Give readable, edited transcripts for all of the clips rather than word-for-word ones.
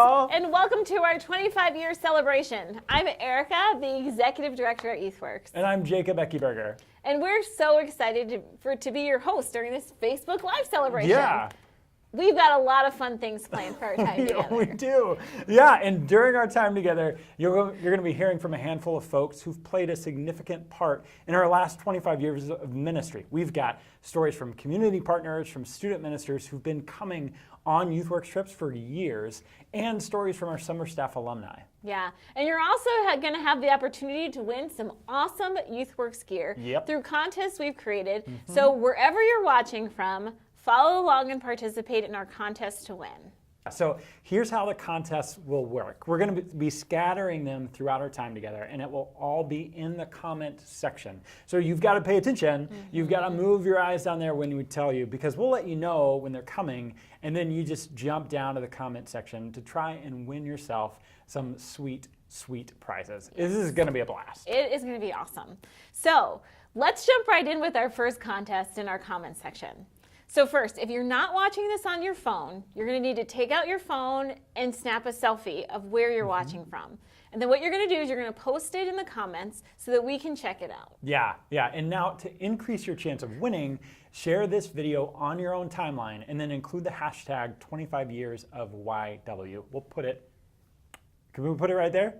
y'all. And welcome to our 25-year celebration. I'm Erica, the Executive Director at YouthWorks. And I'm Jacob Eckeberger. And we're so excited to be your host during this Facebook Live celebration. Yeah. We've got a lot of fun things planned for our time together. We do. Yeah, and during our time together, you're going to be hearing from a handful of folks who've played a significant part in our last 25 years of ministry. We've got stories from community partners, from student ministers who've been coming on YouthWorks trips for years, and stories from our summer staff alumni. Yeah, and you're also going to have the opportunity to win some awesome YouthWorks gear through contests we've created. So wherever you're watching from, follow along and participate in our contest to win. So here's how the contests will work. We're going to be scattering them throughout our time together, and it will all be in the comment section. So you've got to pay attention. You've got to move your eyes down there when we tell you, because we'll let you know when they're coming, and then you just jump down to the comment section to try and win yourself some sweet, sweet prizes. This is going to be a blast. It is going to be awesome. So let's jump right in with our first contest in our comment section. So first, if you're not watching this on your phone, you're going to need to take out your phone and snap a selfie of where you're watching from. And then what you're going to do is you're going to post it in the comments so that we can check it out. Yeah. And now to increase your chance of winning, share this video on your own timeline and then include the hashtag 25 years of YW. We'll put it, can we put it right there?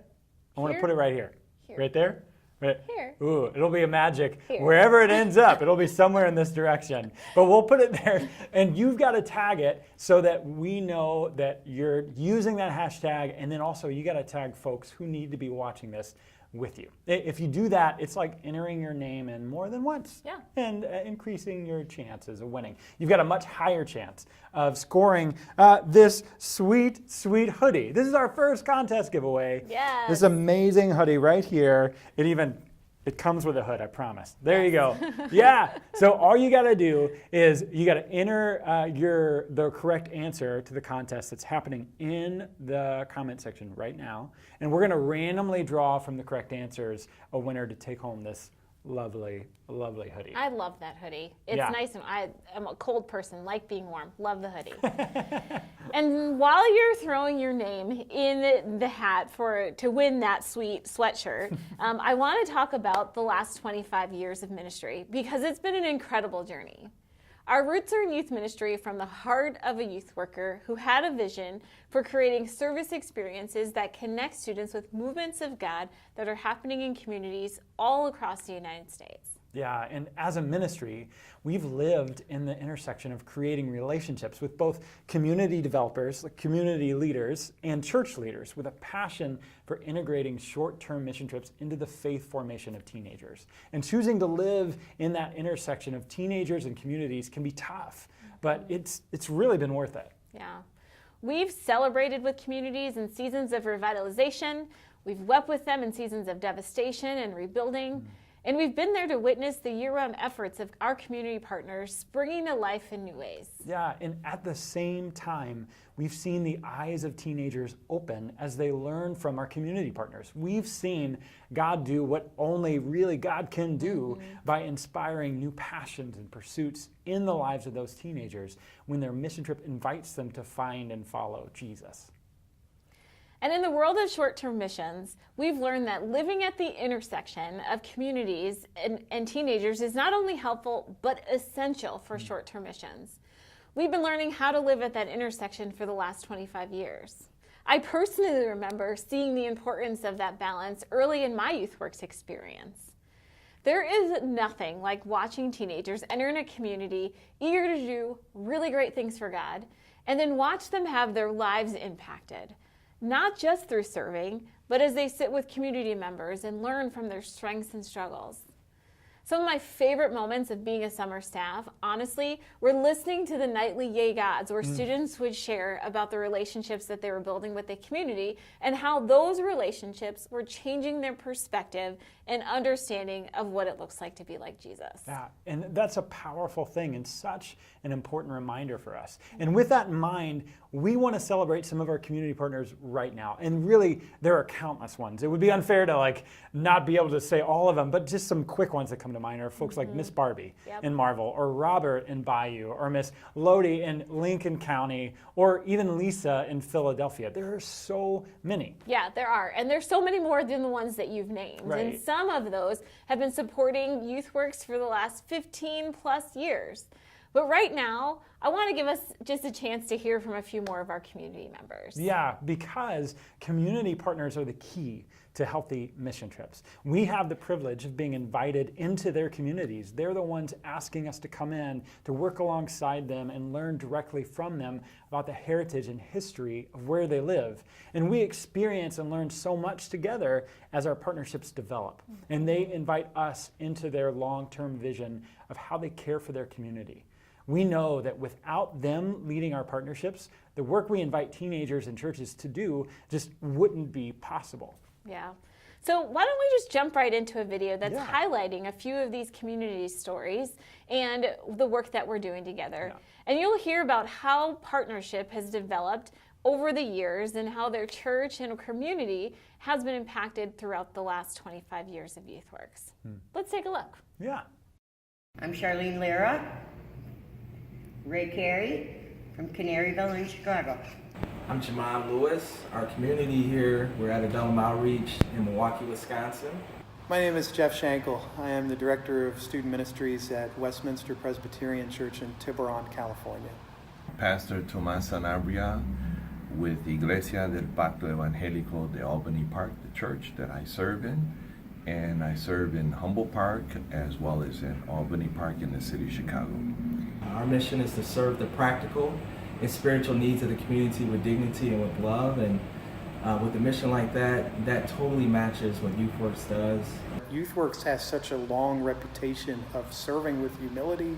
I want to put it right here. Right there? Right. Here. Ooh, it'll be a magic. Here. Wherever it ends up, it'll be somewhere in this direction. But we'll put it there, and you've got to tag it so that we know that you're using that hashtag, and then also you got to tag folks who need to be watching this with you. If you do that, it's like entering your name in more than once and increasing your chances of winning. You've got a much higher chance of scoring this sweet, sweet hoodie. This is our first contest giveaway. Yes. This amazing hoodie right here. It comes with a hood, I promise. There you go. Yeah. So all you got to do is you got to enter the correct answer to the contest that's happening in the comment section right now. And we're going to randomly draw from the correct answers a winner to take home this lovely, lovely hoodie. I love that hoodie. It's nice, and I'm a cold person, like being warm. Love the hoodie. And while you're throwing your name in the hat to win that sweet sweatshirt, I want to talk about the last 25 years of ministry, because it's been an incredible journey. Our roots are in youth ministry from the heart of a youth worker who had a vision for creating service experiences that connect students with movements of God that are happening in communities all across the United States. Yeah, and as a ministry, we've lived in the intersection of creating relationships with both community developers, like community leaders, and church leaders with a passion for integrating short-term mission trips into the faith formation of teenagers. And choosing to live in that intersection of teenagers and communities can be tough, but it's really been worth it. Yeah. We've celebrated with communities in seasons of revitalization. We've wept with them in seasons of devastation and rebuilding. And we've been there to witness the year-round efforts of our community partners springing to life in new ways. Yeah, and at the same time, we've seen the eyes of teenagers open as they learn from our community partners. We've seen God do what only really God can do by inspiring new passions and pursuits in the lives of those teenagers when their mission trip invites them to find and follow Jesus. And in the world of short-term missions, we've learned that living at the intersection of communities and teenagers is not only helpful, but essential for short-term missions. We've been learning how to live at that intersection for the last 25 years. I personally remember seeing the importance of that balance early in my YouthWorks experience. There is nothing like watching teenagers enter in a community eager to do really great things for God, and then watch them have their lives impacted. Not just through serving, but as they sit with community members and learn from their strengths and struggles. Some of my favorite moments of being a summer staff, honestly, were listening to the nightly Yay Gods, where students would share about the relationships that they were building with the community and how those relationships were changing their perspective and understanding of what it looks like to be like Jesus. Yeah, and that's a powerful thing and such an important reminder for us. And with that in mind, we want to celebrate some of our community partners right now. And really, there are countless ones. It would be unfair to not be able to say all of them, but just some quick ones that come to to mind are folks like Miss Barbie Yep. in Marvel, or Robert in Bayou, or Miss Lodi in Lincoln County, or even Lisa in Philadelphia. There are so many. Yeah, there are. And there's so many more than the ones that you've named. Right. And some of those have been supporting YouthWorks for the last 15 plus years. But right now, I want to give us just a chance to hear from a few more of our community members. Yeah, because community partners are the key to healthy mission trips. We have the privilege of being invited into their communities. They're the ones asking us to come in, to work alongside them and learn directly from them about the heritage and history of where they live. And we experience and learn so much together as our partnerships develop. And they invite us into their long-term vision of how they care for their community. We know that without them leading our partnerships, the work we invite teenagers and churches to do just wouldn't be possible. Yeah. So why don't we just jump right into a video that's Yeah. highlighting a few of these community stories and the work that we're doing together. Yeah. And you'll hear about how partnership has developed over the years and how their church and community has been impacted throughout the last 25 years of YouthWorks. Let's take a look. Yeah. I'm Charlene Lira, Ray Carey from Canaryville in Chicago. I'm Jamon Lewis. Our community here, we're at Adullam Outreach in Milwaukee, Wisconsin. My name is Jeff Schenkel. I am the Director of Student Ministries at Westminster Presbyterian Church in Tiburon, California. Pastor Tomas Sanabria with Iglesia del Pacto Evangélico de Albany Park, the church that I serve in. And I serve in Humboldt Park as well as in Albany Park in the city of Chicago. Our mission is to serve the practical and spiritual needs of the community with dignity and with love. And with a mission like that, that totally matches what YouthWorks does. YouthWorks has such a long reputation of serving with humility,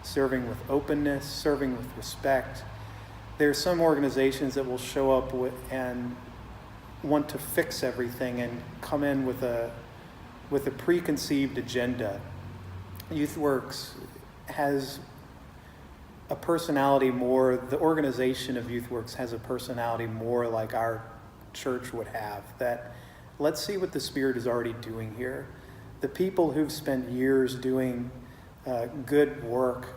serving with openness, serving with respect. There's some organizations that will show up and want to fix everything and come in with a preconceived agenda. YouthWorks has a personality more, the organization of YouthWorks has a personality more like our church would have, that let's see what the Spirit is already doing here. The people who've spent years doing good work,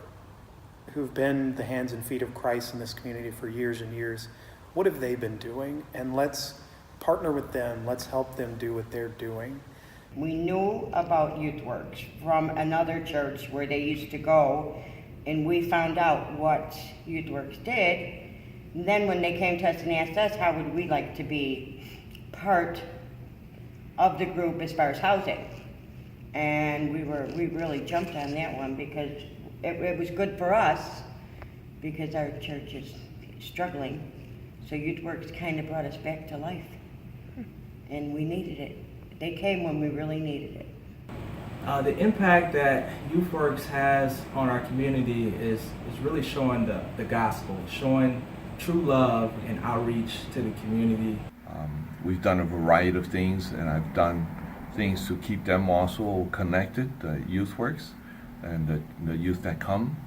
who've been the hands and feet of Christ in this community for years and years, what have they been doing? And let's partner with them, let's help them do what they're doing. We knew about YouthWorks from another church where they used to go, and we found out what YouthWorks did. And then when they came to us and asked us how would we like to be part of the group as far as housing, and we really jumped on that one because it was good for us because our church is struggling. So YouthWorks kind of brought us back to life, and we needed it. They came when we really needed it. The impact that YouthWorks has on our community is really showing the gospel, showing true love and outreach to the community. We've done a variety of things, and I've done things to keep them also connected, the YouthWorks and the youth that come.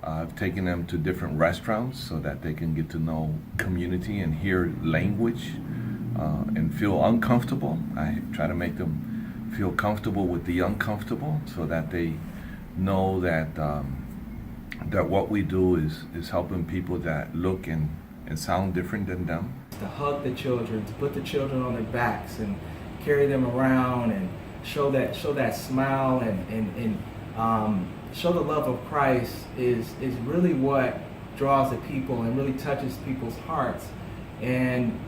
I've taken them to different restaurants so that they can get to know community and hear language and feel uncomfortable. I try to make them feel comfortable with the uncomfortable so that they know that that what we do is helping people that look and sound different than them. To hug the children, to put the children on their backs and carry them around and show that smile and show the love of Christ is really what draws the people and really touches people's hearts. And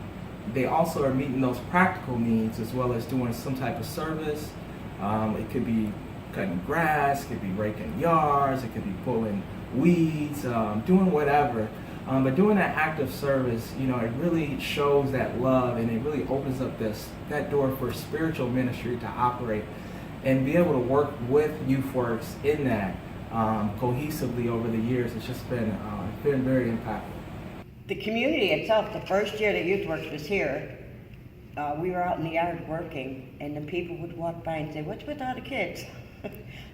they also are meeting those practical needs as well as doing some type of service. It could be cutting grass, it could be raking yards, it could be pulling weeds, doing whatever. But doing that act of service, it really shows that love, and it really opens up that door for spiritual ministry to operate and be able to work with YouthWorks in that cohesively over the years. It's just been very impactful. The community itself, the first year that YouthWorks was here, we were out in the yard working, and the people would walk by and say, "What's with all the kids?"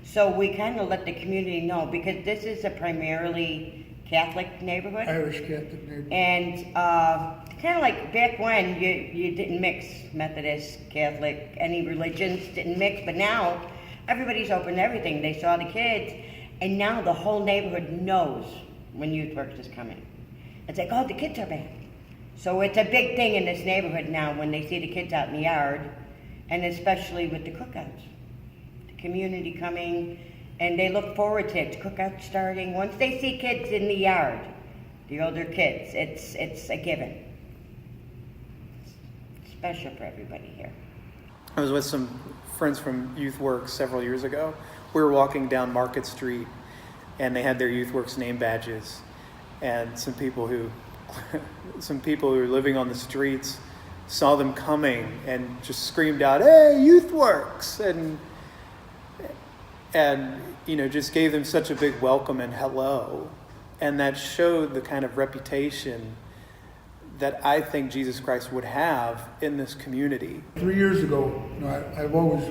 So we kind of let the community know, because this is a primarily Catholic neighborhood. Irish Catholic neighborhood. And kind of like back when you didn't mix Methodist, Catholic, any religions didn't mix, but now Everybody's open to everything. They saw the kids, and now the whole neighborhood knows when Youth Works is coming. It's like, oh, the kids are back. So it's a big thing in this neighborhood now when they see the kids out in the yard, and especially with the cookouts. The community coming, and they look forward to it. Cookouts starting. Once they see kids in the yard, the older kids, it's a given. It's special for everybody here. I was with some friends from Youth Works several years ago. We were walking down Market Street, and they had their Youth Works name badges, and some people who were living on the streets saw them coming and just screamed out, "Hey, Youth Works!" and just gave them such a big welcome and hello, and that showed the kind of reputation that I think Jesus Christ would have in this community. 3 years ago, I've always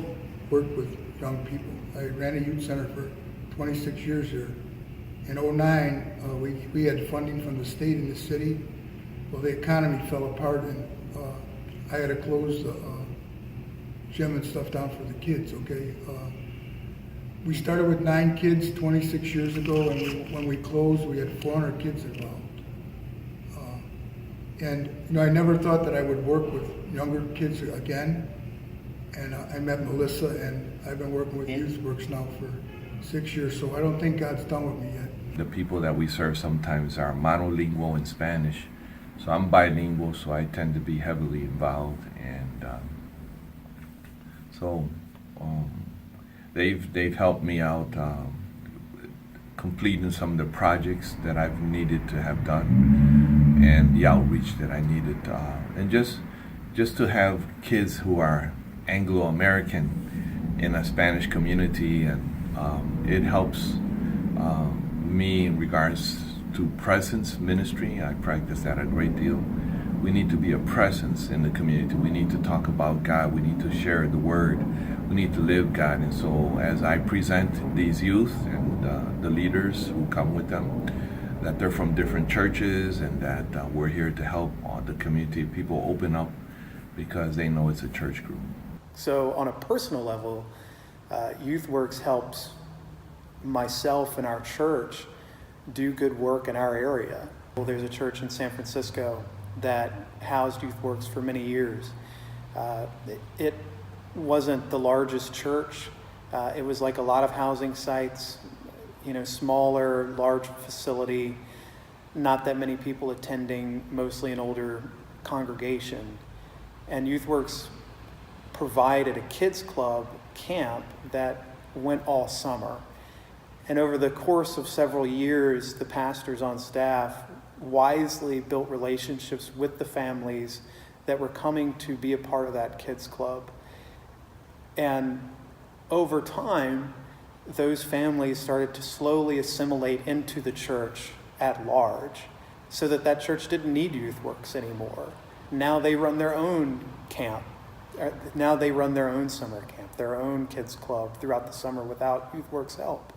worked with young people. I ran a youth center for 26 years here. In 2009, we had funding from the state and the city. Well, the economy fell apart, and I had to close the gym and stuff down for the kids, okay? We started with 9 kids 26 years ago, and when we closed, we had 400 kids involved. And I never thought that I would work with younger kids again. And I met Melissa, and I've been working with Youth Works now for 6 years, so I don't think God's done with me yet. The people that we serve sometimes are monolingual in Spanish, so I'm bilingual, so I tend to be heavily involved, and they've helped me out completing some of the projects that I've needed to have done, and the outreach that I needed, and just to have kids who are Anglo-American in a Spanish community, and it helps me in regards to presence ministry. I practice that a great deal. We need to be a presence in the community. We need to talk about God. We need to share the word. We need to live God. And so as I present these youth and the leaders who come with them, that they're from different churches, and that we're here to help the community. People open up because they know it's a church group. So on a personal level, Youth Works helps myself and our church do good work in our area. Well, there's a church in San Francisco that housed Youth Works for many years. It wasn't the largest church. It was like a lot of housing sites, smaller, large facility, not that many people attending, mostly an older congregation. And Youth Works provided a kids club camp that went all summer. And over the course of several years, the pastors on staff wisely built relationships with the families that were coming to be a part of that kids club. And over time, those families started to slowly assimilate into the church at large, so that church didn't need Youth Works anymore. Now they run their own camp. Now they run their own summer camp, their own kids club throughout the summer without Youth Works help.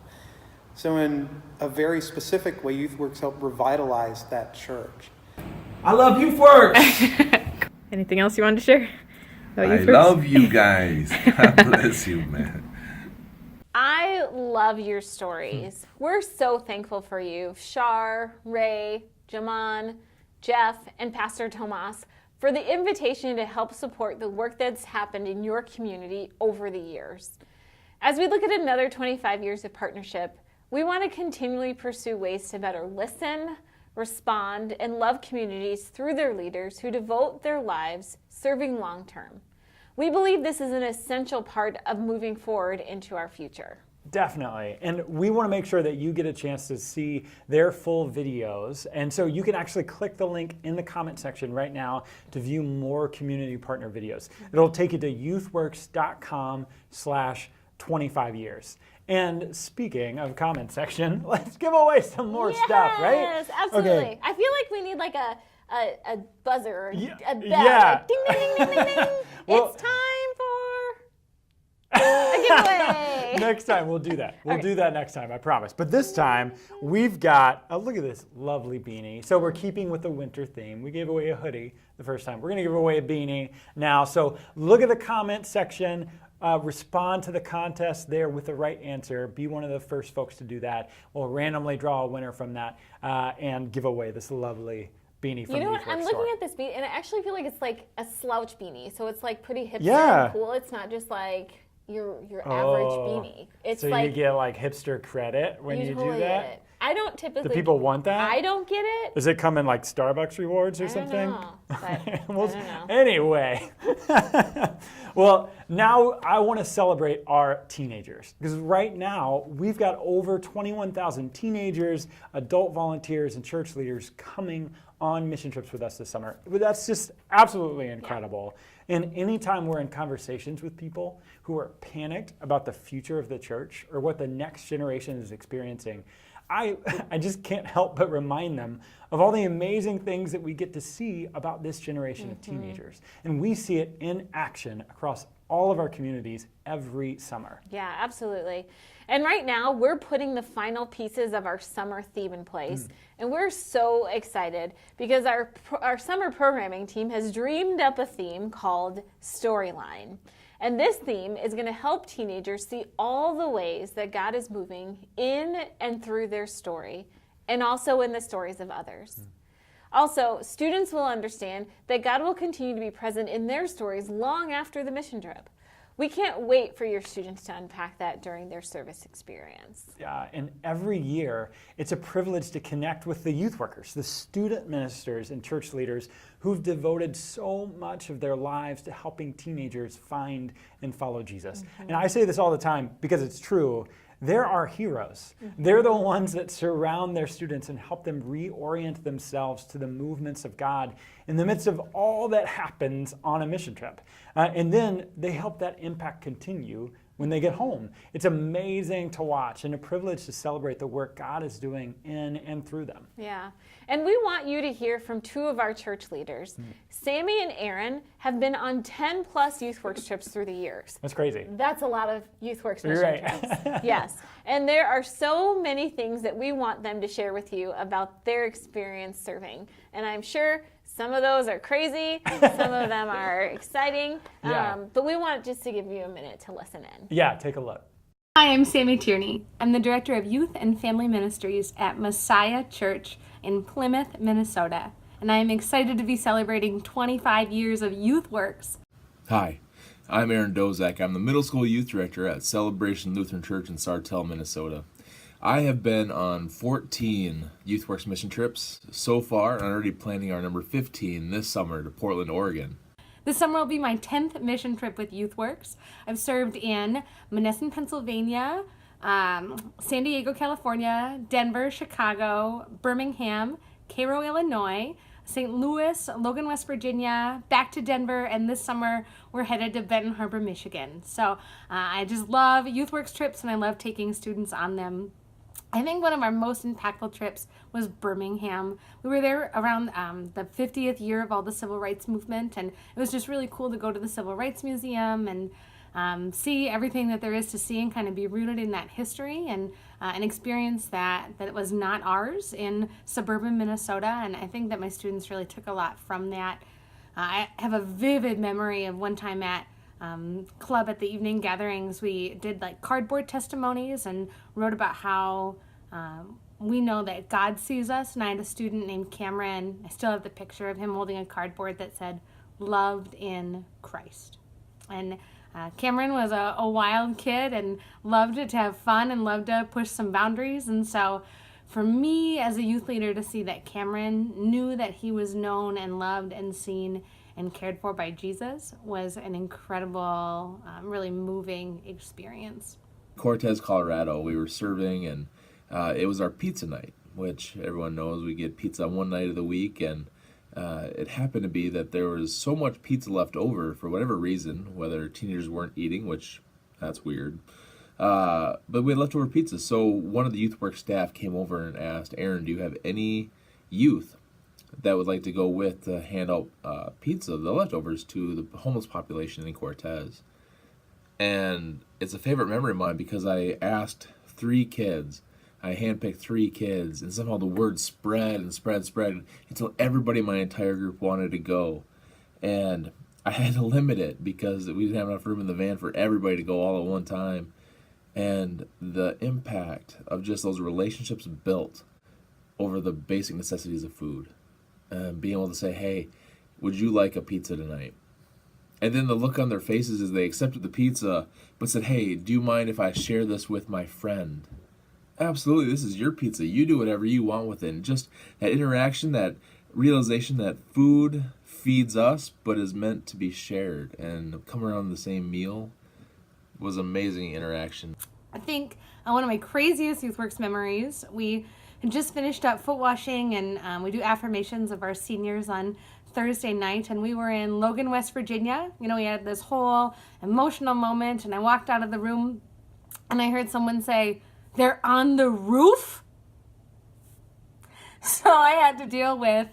So in a very specific way, Youth Works helped revitalize that church. I love Youth Works. Anything else you wanted to share about I Youth Works? love you guys. God bless you, man. I love your stories. We're so thankful for you, Shar, Ray, Jaman, Jeff, and Pastor Tomas, for the invitation to help support the work that's happened in your community over the years. As we look at another 25 years of partnership, we want to continually pursue ways to better listen, respond, and love communities through their leaders who devote their lives serving long term. We believe this is an essential part of moving forward into our future. Definitely. And we want to make sure that you get a chance to see their full videos. And so you can actually click the link in the comment section right now to view more community partner videos. It'll take you to youthworks.com/25 years. And speaking of comment section, let's give away some more stuff, right? Yes, absolutely. Okay. I feel like we need like a buzzer or Yeah, a bell. yeah. Like ding, ding, ding, ding, ding, ding. Well- It's time for a giveaway. Next time we'll do that. We'll Okay. do that next time, I promise. But this time we've got, look at this lovely beanie. So we're keeping with the winter theme. We gave away a hoodie the first time. We're going to give away a beanie now. So look at the comment section. respond to the contest there with the right answer. Be one of the first folks to do that. We'll randomly draw a winner from that and give away this lovely beanie from You know the what? Youth Works I'm store. looking at this beanie, and I actually feel like it's like a slouch beanie. So it's like pretty hipster Yeah. and cool. It's not just like your average beanie. It's so like you get like hipster credit when you totally do get that? it. I don't typically. Do people want that? I don't get it. Does it come in like Starbucks rewards or I don't something? know, but I Well, don't know. Anyway, well, now I want to celebrate our teenagers because right now we've got over 21,000 teenagers, adult volunteers, and church leaders coming on mission trips with us this summer. But that's just absolutely incredible. And anytime we're in conversations with people who are panicked about the future of the church or what the next generation is experiencing, I just can't help but remind them of all the amazing things that we get to see about this generation of teenagers. And we see it in action across all of our communities every summer. Yeah, absolutely. And right now, we're putting the final pieces of our summer theme in place. And we're so excited because our summer programming team has dreamed up a theme called Storyline. And this theme is going to help teenagers see all the ways that God is moving in and through their story, and also in the stories of others. Also, students will understand that God will continue to be present in their stories long after the mission trip. We can't wait for your students to unpack that during their service experience. And every year, it's a privilege to connect with the youth workers, the student ministers and church leaders who've devoted so much of their lives to helping teenagers find and follow Jesus. And I say this all the time because it's true. They're our heroes. They're the ones that surround their students and help them reorient themselves to the movements of God in the midst of all that happens on a mission trip. And then they help that impact continue when they get home. It's amazing to watch and a privilege to celebrate the work God is doing in and through them. Yeah. And we want you to hear from two of our church leaders. Sammy and Aaron have been on 10 plus YouthWorks trips through the years. That's crazy. That's a lot of YouthWorks mission You're right. trips. Yes. And there are so many things that we want them to share with you about their experience serving. And I'm sure some of those are crazy, some of them are exciting, Yeah. but we want just to give you a minute to listen in. Yeah, take a look. Hi, I'm Sammy Tierney. I'm the Director of Youth and Family Ministries at Messiah Church in Plymouth, Minnesota, and I am excited to be celebrating 25 years of YouthWorks. Hi, I'm Aaron Dozak. I'm the Middle School Youth Director at Celebration Lutheran Church in Sartell, Minnesota. I have been on 14 YouthWorks mission trips so far, and I'm already planning our number 15 this summer to Portland, Oregon. This summer will be my 10th mission trip with YouthWorks. I've served in Monessen, Pennsylvania, San Diego, California, Denver, Chicago, Birmingham, Cairo, Illinois, St. Louis, Logan, West Virginia, back to Denver, and this summer we're headed to Benton Harbor, Michigan. So I just love YouthWorks trips, and I love taking students on them. I think one of our most impactful trips was Birmingham. We were there around the 50th year of all the civil rights movement, and it was just really cool to go to the Civil Rights Museum and see everything that there is to see and kind of be rooted in that history and an experience that was not ours in suburban Minnesota. And I think that my students really took a lot from that. I have a vivid memory of one time at club at the evening gatherings. We did like cardboard testimonies and wrote about how we know that God sees us. And I had a student named Cameron. I still have the picture of him holding a cardboard that said, "Loved in Christ." And Cameron was a wild kid and loved to have fun and loved to push some boundaries. And so for me as a youth leader to see that Cameron knew that he was known and loved and seen and cared for by Jesus was an incredible, really moving experience. Cortez, Colorado, we were serving, and it was our pizza night, which everyone knows we get pizza one night of the week, and it happened to be that there was so much pizza left over for whatever reason, whether teenagers weren't eating, which that's weird, but we had leftover pizza. So one of the YouthWorks staff came over and asked, "Aaron, do you have any youth that would like to go with to hand out pizza, the leftovers, to the homeless population in Cortez?" And it's a favorite memory of mine because I asked 3 kids. I handpicked 3 kids, and somehow the word spread and spread until everybody in my entire group wanted to go. And I had to limit it because we didn't have enough room in the van for everybody to go all at one time. And the impact of just those relationships built over the basic necessities of food. And being able to say, hey, would you like a pizza tonight? And then the look on their faces as they accepted the pizza, but said, hey, do you mind if I share this with my friend? Absolutely, this is your pizza. You do whatever you want with it. And just that interaction, that realization that food feeds us, but is meant to be shared and come around the same meal was amazing interaction. I think one of my craziest YouthWorks memories, we had just finished up foot washing, and we do affirmations of our seniors on Thursday night, and we were in Logan, West Virginia. You know, we had this whole emotional moment, and I walked out of the room and I heard someone say, "They're on the roof?" So I had to deal with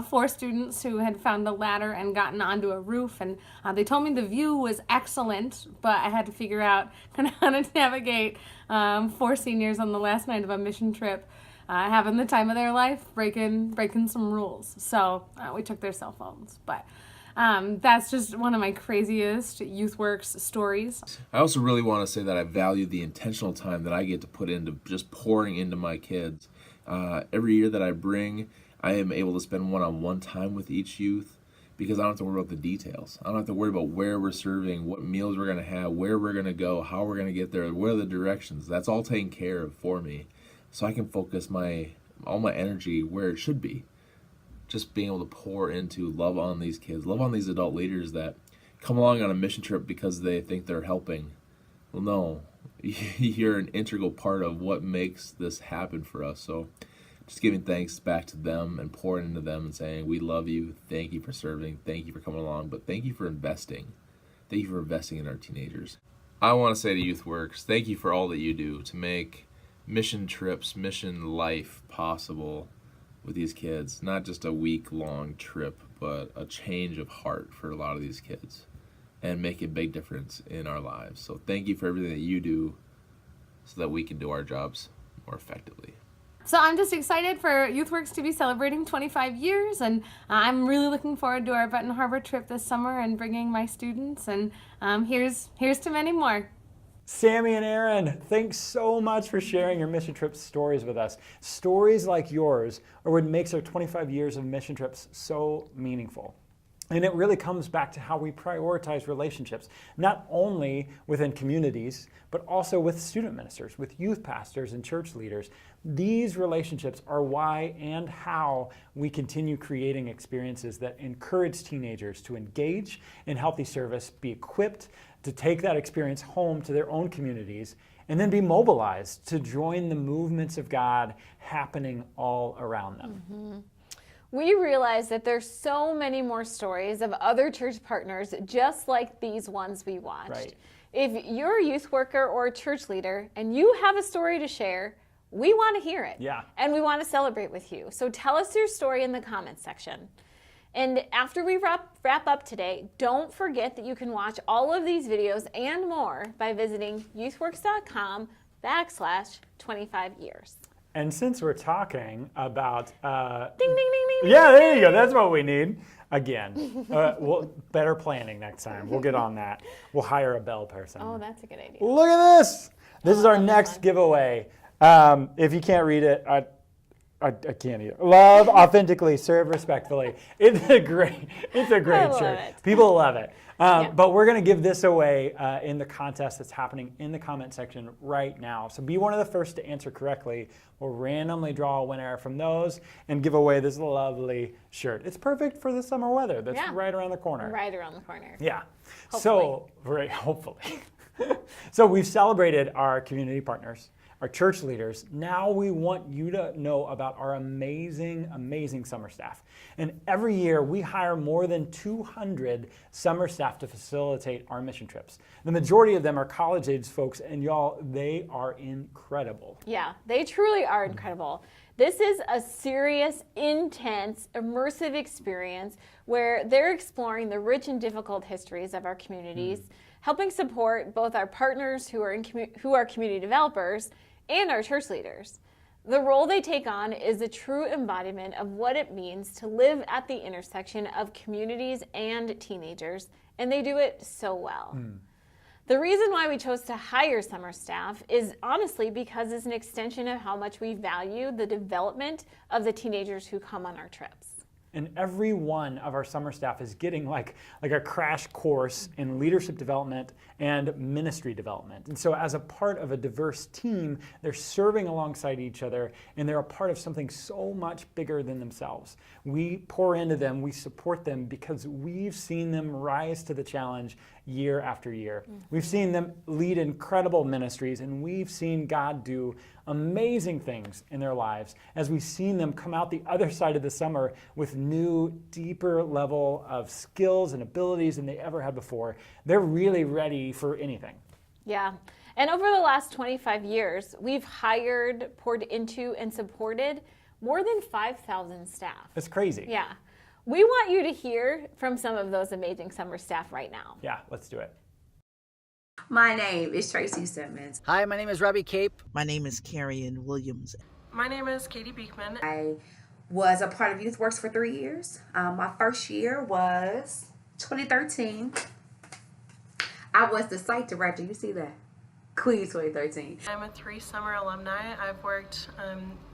4 students who had found a ladder and gotten onto a roof, and they told me the view was excellent, but I had to figure out kind of how to navigate 4 seniors on the last night of a mission trip, having the time of their life, breaking some rules. So we took their cell phones, but that's just one of my craziest YouthWorks stories. I also really want to say that I value the intentional time that I get to put into just pouring into my kids. Every year that I bring, I am able to spend one-on-one time with each youth because I don't have to worry about the details. I don't have to worry about where we're serving, what meals we're going to have, where we're going to go, how we're going to get there, what are the directions. That's all taken care of for me. So I can focus all my energy where it should be. Just being able to pour into love on these kids, love on these adult leaders that come along on a mission trip because they think they're helping. Well, no, you're an integral part of what makes this happen for us. So just giving thanks back to them and pouring into them and saying, we love you, thank you for serving, thank you for coming along, but thank you for investing. Thank you for investing in our teenagers. I want to say to YouthWorks, thank you for all that you do to make mission trips, mission life possible with these kids. Not just a week-long trip, but a change of heart for a lot of these kids and make a big difference in our lives. So thank you for everything that you do so that we can do our jobs more effectively. So I'm just excited for YouthWorks to be celebrating 25 years, and I'm really looking forward to our Benton Harbor trip this summer and bringing my students, and here's to many more. Sammy and Aaron, thanks so much for sharing your mission trip stories with us. Stories like yours are what makes our 25 years of mission trips so meaningful. And it really comes back to how we prioritize relationships, not only within communities, but also with student ministers, with youth pastors and church leaders. These relationships are why and how we continue creating experiences that encourage teenagers to engage in healthy service, be equipped to take that experience home to their own communities, and then be mobilized to join the movements of God happening all around them. Mm-hmm. We realize that there's so many more stories of other church partners just like these ones we watched. Right. If you're a youth worker or a church leader and you have a story to share, we want to hear it. Yeah. And we want to celebrate with you. So tell us your story in the comments section. And after we wrap up today, don't forget that you can watch all of these videos and more by visiting youthworks.com/25 years. And since we're talking about... Ding, ding, ding, ding. Yeah, there you go. That's what we need. Again, better planning next time. We'll get on that. We'll hire a bell person. Oh, that's a good idea. Look at this. This is our next giveaway. If you can't read it, I can't either. Love authentically, serve respectfully. It's a great love shirt. it. People love it. Yeah. But we're going to give this away in the contest that's happening in the comment section right now. So be one of the first to answer correctly. We'll randomly draw a winner from those and give away this lovely shirt. It's perfect for the summer weather. That's right around the corner. Right around the corner. Yeah. Hopefully. So, right, hopefully. So we've celebrated our community partners, our church leaders. Now we want you to know about our amazing, amazing summer staff. And every year we hire more than 200 summer staff to facilitate our mission trips. The majority of them are college-age folks, and y'all, they are incredible. Yeah, they truly are incredible. This is a serious, intense, immersive experience where they're exploring the rich and difficult histories of our communities, helping support both our partners who are community developers and our church leaders. The role they take on is a true embodiment of what it means to live at the intersection of communities and teenagers, and they do it so well. The reason why we chose to hire summer staff is honestly because it's an extension of how much we value the development of the teenagers who come on our trips. And every one of our summer staff is getting like a crash course in leadership development and ministry development. And so as a part of a diverse team, they're serving alongside each other, and they're a part of something so much bigger than themselves. We pour into them, we support them because we've seen them rise to the challenge year after year. We've seen them lead incredible ministries, and we've seen God do amazing things in their lives as we've seen them come out the other side of the summer with new, deeper level of skills and abilities than they ever had before. They're really ready for anything. Yeah. And over the last 25 years, we've hired, poured into, and supported more than 5,000 staff. That's crazy. Yeah. We want you to hear from some of those amazing summer staff right now. Yeah, let's do it. My name is Tracy Simmons. Hi, my name is Robbie Cape. My name is Carrion Williams. My name is Katie Beekman. I was a part of YouthWorks for 3 years. My first year was 2013. I was the site director. You see that? Queens 2013. I'm a 3-summer alumni. I've worked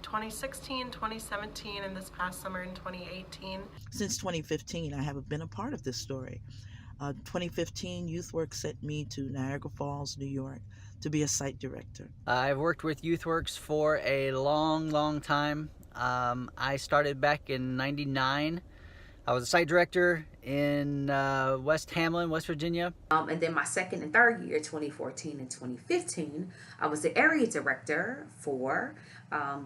2016, 2017, and this past summer in 2018. Since 2015, I have been a part of this story. 2015, YouthWorks sent me to Niagara Falls, New York, to be a site director. I've worked with YouthWorks for a long time. I started back in '99. I was a site director in West Hamlin, West Virginia. And then my second and third year, 2014 and 2015, I was the area director for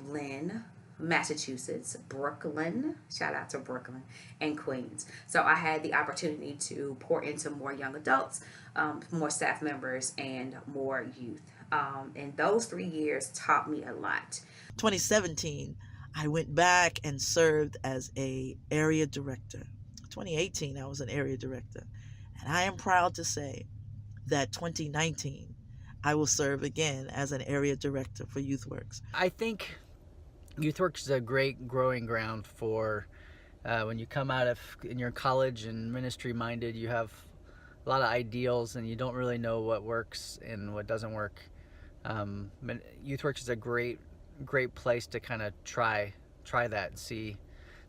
Lynn, Massachusetts, Brooklyn, shout out to Brooklyn, and Queens. So I had the opportunity to pour into more young adults, more staff members, and more youth. And those 3 years taught me a lot. 2017, I went back and served as a area director. 2018, I was an area director. And I am proud to say that 2019, I will serve again as an area director for YouthWorks. I think YouthWorks is a great growing ground for when you come out of in your college and ministry minded, you have a lot of ideals and you don't really know what works and what doesn't work. YouthWorks is a great place to kind of try that and see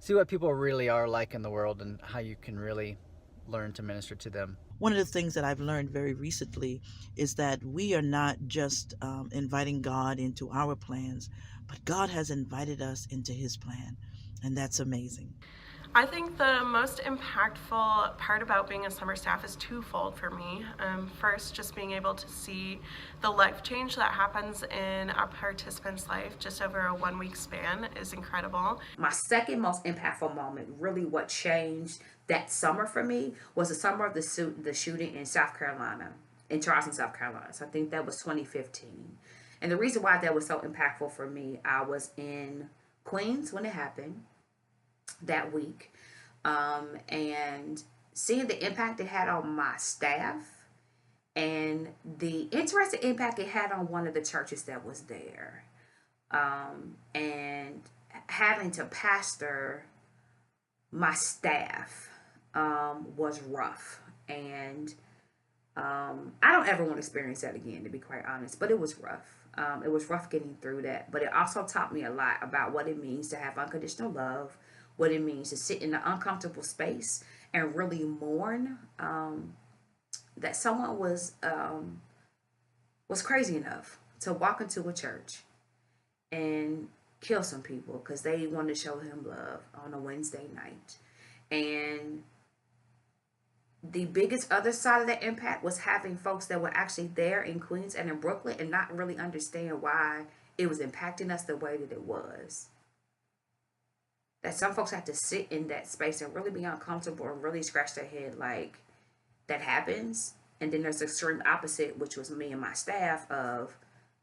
what people really are like in the world and how you can really learn to minister to them. One of the things that I've learned very recently is that we are not just inviting God into our plans, but God has invited us into his plan, and that's amazing. I think the most impactful part about being a summer staff is twofold for me. First, just being able to see the life change that happens in a participant's life just over a 1 week span is incredible. My second most impactful moment, really what changed that summer for me, was the summer of the shooting in South Carolina, in Charleston, South Carolina. So I think that was 2015. And the reason why that was so impactful for me, I was in Queens when it happened that week, and seeing the impact it had on my staff and the interesting impact it had on one of the churches that was there, and having to pastor my staff was rough, and I don't ever want to experience that again, to be quite honest, but it was rough. It was rough getting through that, but it also taught me a lot about what it means to have unconditional love, what it means to sit in an uncomfortable space and really mourn that someone was crazy enough to walk into a church and kill some people because they wanted to show him love on a Wednesday night. And the biggest other side of that impact was having folks that were actually there in Queens and in Brooklyn and not really understand why it was impacting us the way that it was. That some folks have to sit in that space and really be uncomfortable and really scratch their head like, that happens. And then there's the extreme opposite, which was me and my staff of,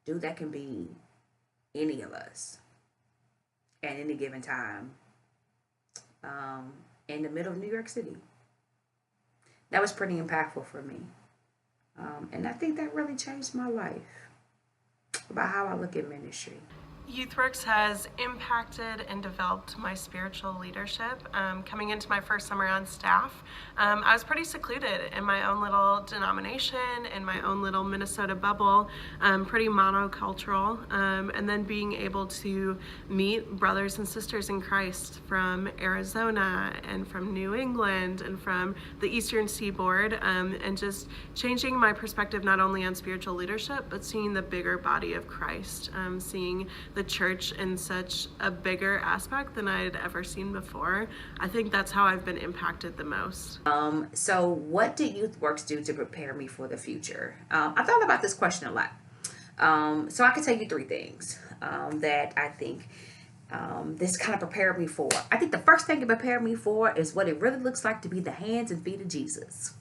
dude, that can be any of us at any given time in the middle of New York City. That was pretty impactful for me. And I think that really changed my life about how I look at ministry. YouthWorks has impacted and developed my spiritual leadership. Coming into my first summer on staff, I was pretty secluded in my own little denomination, in my own little Minnesota bubble, pretty monocultural, and then being able to meet brothers and sisters in Christ from Arizona and from New England and from the Eastern Seaboard, and just changing my perspective not only on spiritual leadership, but seeing the bigger body of Christ, seeing the church in such a bigger aspect than I had ever seen before. I think that's how I've been impacted the most. So what did YouthWorks do to prepare me for the future? I thought about this question a lot. So I can tell you 3 things that I think this kind of prepared me for. I think the first thing it prepared me for is what it really looks like to be the hands and feet of Jesus.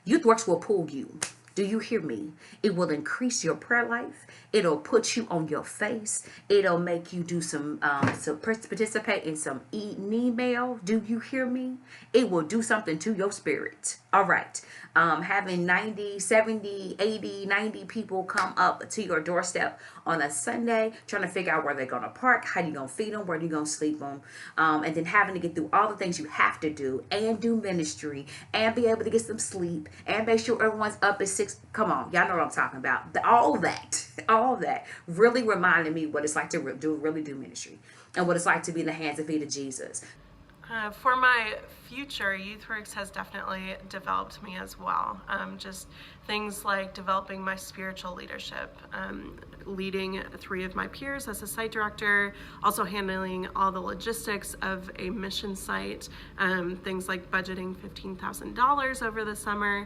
YouthWorks will pull you. Do you hear me? It will increase your prayer life. It'll put you on your face. It'll make you do some participate in some email. Do you hear me? It will do something to your spirit. All right. Having 90, 70, 80, 90 people come up to your doorstep on a Sunday, trying to figure out where they're going to park, how you going to feed them, where you going to sleep them, and then having to get through all the things you have to do and do ministry and be able to get some sleep and make sure everyone's up at 6. Come on, y'all know what I'm talking about. All that really reminded me what it's like to really do ministry and what it's like to be in the hands and feet of Jesus. For my future, YouthWorks has definitely developed me as well. Just things like developing my spiritual leadership, leading 3 of my peers as a site director, also handling all the logistics of a mission site, things like budgeting $15,000 over the summer.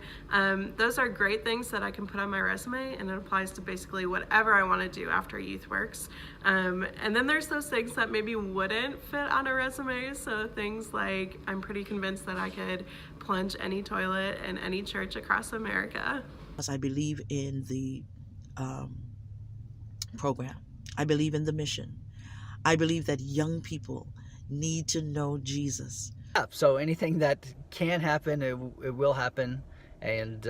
Those are great things that I can put on my resume, and it applies to basically whatever I want to do after YouthWorks. And then there's those things that maybe wouldn't fit on a resume, so things like I'm pretty convinced that I could plunge any toilet in any church across America. I believe in the program. I believe in the mission. I believe that young people need to know Jesus. Yeah, so anything that can happen, it will happen. And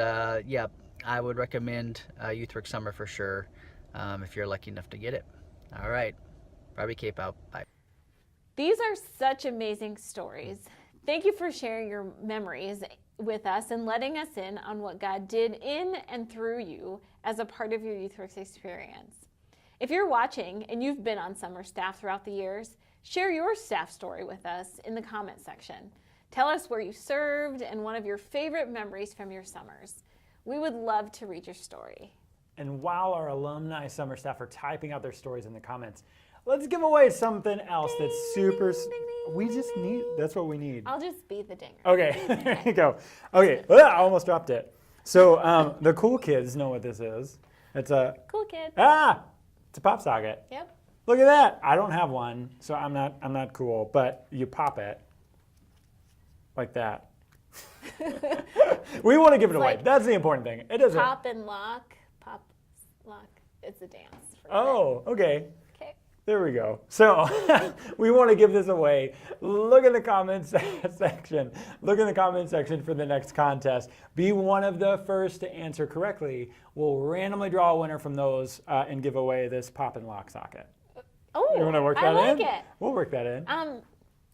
yeah, I would recommend YouthWorks Summer for sure if you're lucky enough to get it. All right, Barbie Cape out. Bye. These are such amazing stories. Thank you for sharing your memories with us and letting us in on what God did in and through you as a part of your YouthWorks experience. If you're watching and you've been on summer staff throughout the years, share your staff story with us in the comment section. Tell us where you served and one of your favorite memories from your summers. We would love to read your story. And while our alumni summer staff are typing out their stories in the comments, let's give away something else that's super. We just need. That's what we need. I'll just be the dinger. Okay, there you go. Okay, I almost dropped it. So the cool kids know what this is. It's a cool kid. It's a pop socket. Yep. Look at that. I don't have one, so I'm not cool. But you pop it like that. We want to give it away. Like That's the important thing. It doesn't. Pop and lock. Pop, lock. It's a dance. Oh, okay. Okay. There we go. So we want to give this away. Look in the comments section. Look in the comment section for the next contest. Be one of the first to answer correctly. We'll randomly draw a winner from those and give away this pop and lock socket. Oh, you want to work that I like in? it. We'll work that in.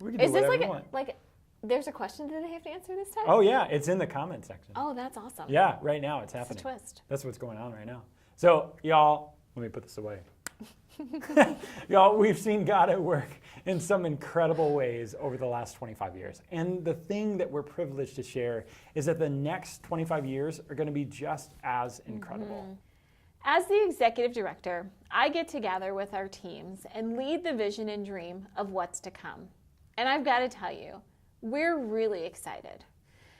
We can do Is this whatever like there's a question that they have to answer this time? Oh yeah, it's in the comment section. Oh, that's awesome. Yeah, right now it's happening. It's a twist. That's what's going on right now. So y'all, let me put this away. Y'all, we've seen God at work in some incredible ways over the last 25 years. And the thing that we're privileged to share is that the next 25 years are going to be just as incredible. Mm-hmm. As the executive director, I get to gather with our teams and lead the vision and dream of what's to come. And I've got to tell you, we're really excited.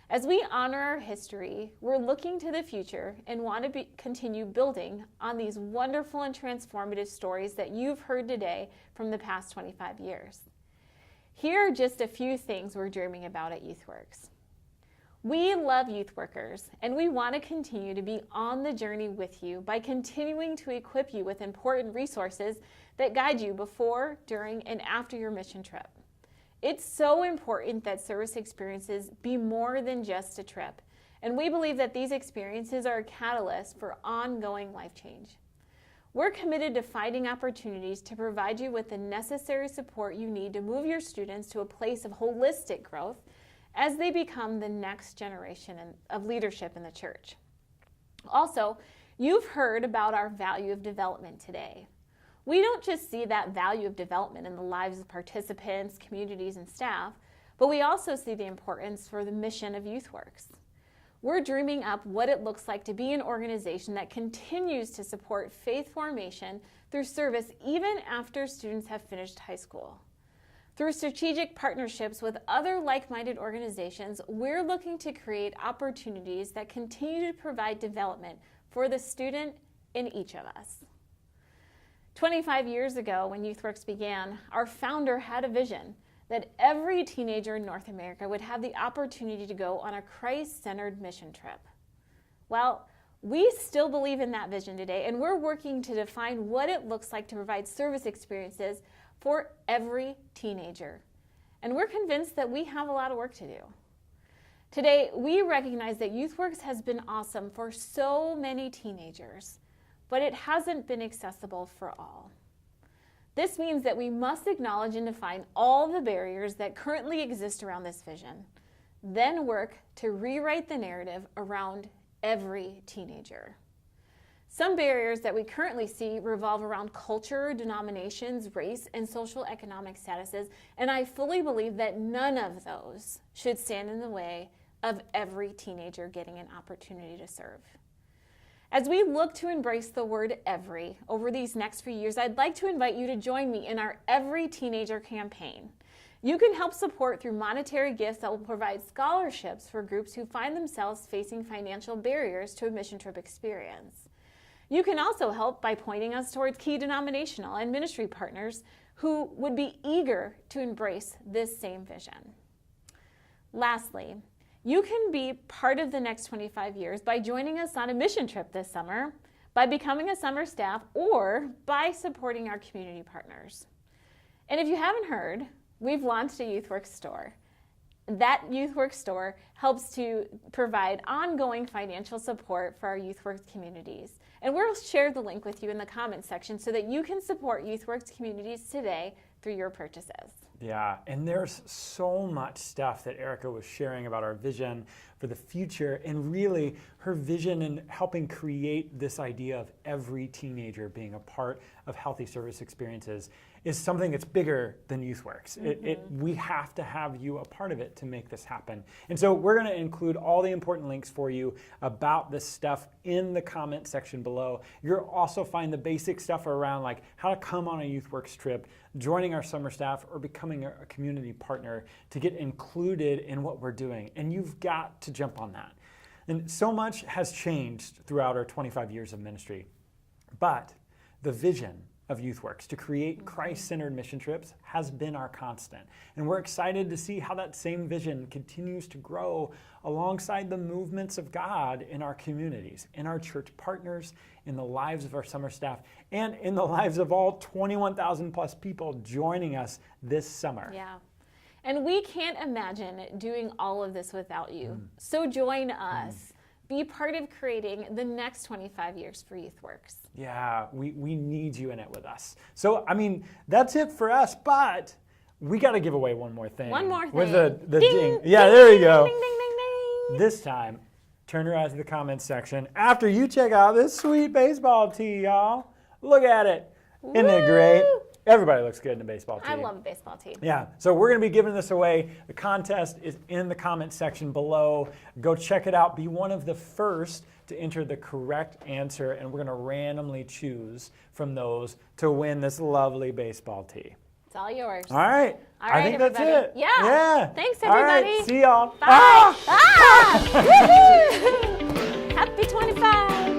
As we honor our history, we're looking to the future and want to continue building on these wonderful and transformative stories that you've heard today from the past 25 years. Here are just a few things we're dreaming about at YouthWorks. We love youth workers, and we want to continue to be on the journey with you by continuing to equip you with important resources that guide you before, during, and after your mission trip. It's so important that service experiences be more than just a trip, and we believe that these experiences are a catalyst for ongoing life change. we're committed to finding opportunities to provide you with the necessary support you need to move your students to a place of holistic growth as they become the next generation of leadership in the church. Also, you've heard about our value of development today. We don't just see that value of development in the lives of participants, communities, and staff, but we also see the importance for the mission of YouthWorks. We're dreaming up what it looks like to be an organization that continues to support faith formation through service even after students have finished high school. Through strategic partnerships with other like-minded organizations, we're looking to create opportunities that continue to provide development for the student in each of us. 25 years ago, when YouthWorks began, our founder had a vision that every teenager in North America would have the opportunity to go on a Christ-centered mission trip. Well, we still believe in that vision today, and we're working to define what it looks like to provide service experiences for every teenager. And we're convinced that we have a lot of work to do. Today, we recognize that YouthWorks has been awesome for so many teenagers, but it hasn't been accessible for all. This means that we must acknowledge and define all the barriers that currently exist around this vision, then work to rewrite the narrative around every teenager. Some barriers that we currently see revolve around culture, denominations, race, and social economic statuses, and I fully believe that none of those should stand in the way of every teenager getting an opportunity to serve. As we look to embrace the word every over these next few years, I'd like to invite you to join me in our Every Teenager campaign. You can help support through monetary gifts that will provide scholarships for groups who find themselves facing financial barriers to a mission trip experience. You can also help by pointing us towards key denominational and ministry partners who would be eager to embrace this same vision. Lastly, you can be part of the next 25 years by joining us on a mission trip this summer, by becoming a summer staff, or by supporting our community partners. And if you haven't heard, we've launched a YouthWorks store. That YouthWorks store helps to provide ongoing financial support for our YouthWorks communities. And we'll share the link with you in the comments section so that you can support YouthWorks communities today through your purchases. Yeah, and there's so much stuff that Erica was sharing about our vision for the future, and really her vision in helping create this idea of every teenager being a part of healthy service experiences is something that's bigger than YouthWorks. We have to have you a part of it to make this happen. And so we're going to include all the important links for you about this stuff in the comment section below. You'll also find the basic stuff around like how to come on a YouthWorks trip, joining our summer staff, or becoming a community partner to get included in what we're doing. And you've got to jump on that. And so much has changed throughout our 25 years of ministry. But the vision of YouthWorks to create Christ-centered mission trips has been our constant. And we're excited to see how that same vision continues to grow alongside the movements of God in our communities, in our church partners, in the lives of our summer staff, and in the lives of all 21,000 plus people joining us this summer. Yeah. And we can't imagine doing all of this without you. So join us. Be part of creating the next 25 years for YouthWorks. Yeah, we need you in it with us. So, I mean, that's it for us, but we got to give away one more thing. One more thing. With the Ding, ding. Yeah, there you go. Ding, ding, ding, ding. This time, turn your eyes to the comments section after you check out this sweet baseball tee, y'all. Look at it. Isn't it great? Everybody looks good in a baseball tee. I love a baseball tee. Yeah, so we're going to be giving this away. The contest is in the comments section below. Go check it out. Be one of the first to enter the correct answer, and we're going to randomly choose from those to win this lovely baseball tee. It's all yours. All right. All right, I think everybody. that's it. Yeah. Thanks, All everybody. right. See y'all. Bye. Ah! Woohoo! Happy 25.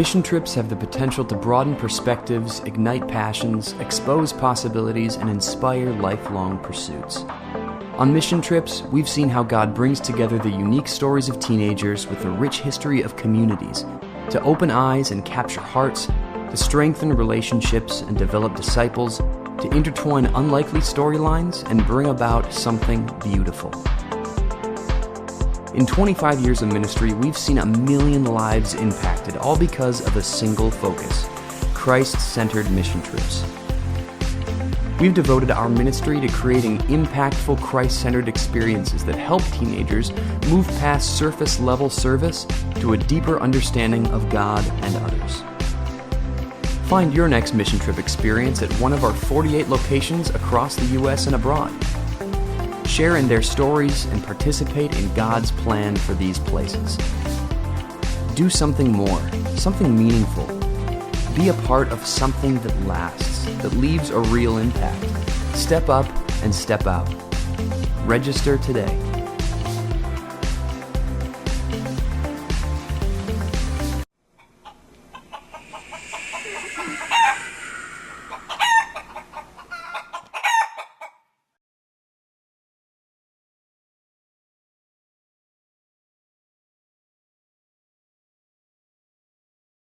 Mission trips have the potential to broaden perspectives, ignite passions, expose possibilities, and inspire lifelong pursuits. On mission trips, we've seen how God brings together the unique stories of teenagers with the rich history of communities to open eyes and capture hearts, to strengthen relationships and develop disciples, to intertwine unlikely storylines and bring about something beautiful. In 25 years of ministry, we've seen 1 million lives impacted, all because of a single focus: Christ-centered mission trips. We've devoted our ministry to creating impactful Christ-centered experiences that help teenagers move past surface-level service to a deeper understanding of God and others. Find your next mission trip experience at one of our 48 locations across the U.S. and abroad. Share in their stories and participate in God's plan for these places. Do something more, something meaningful. Be a part of something that lasts, that leaves a real impact. Step up and step out. Register today.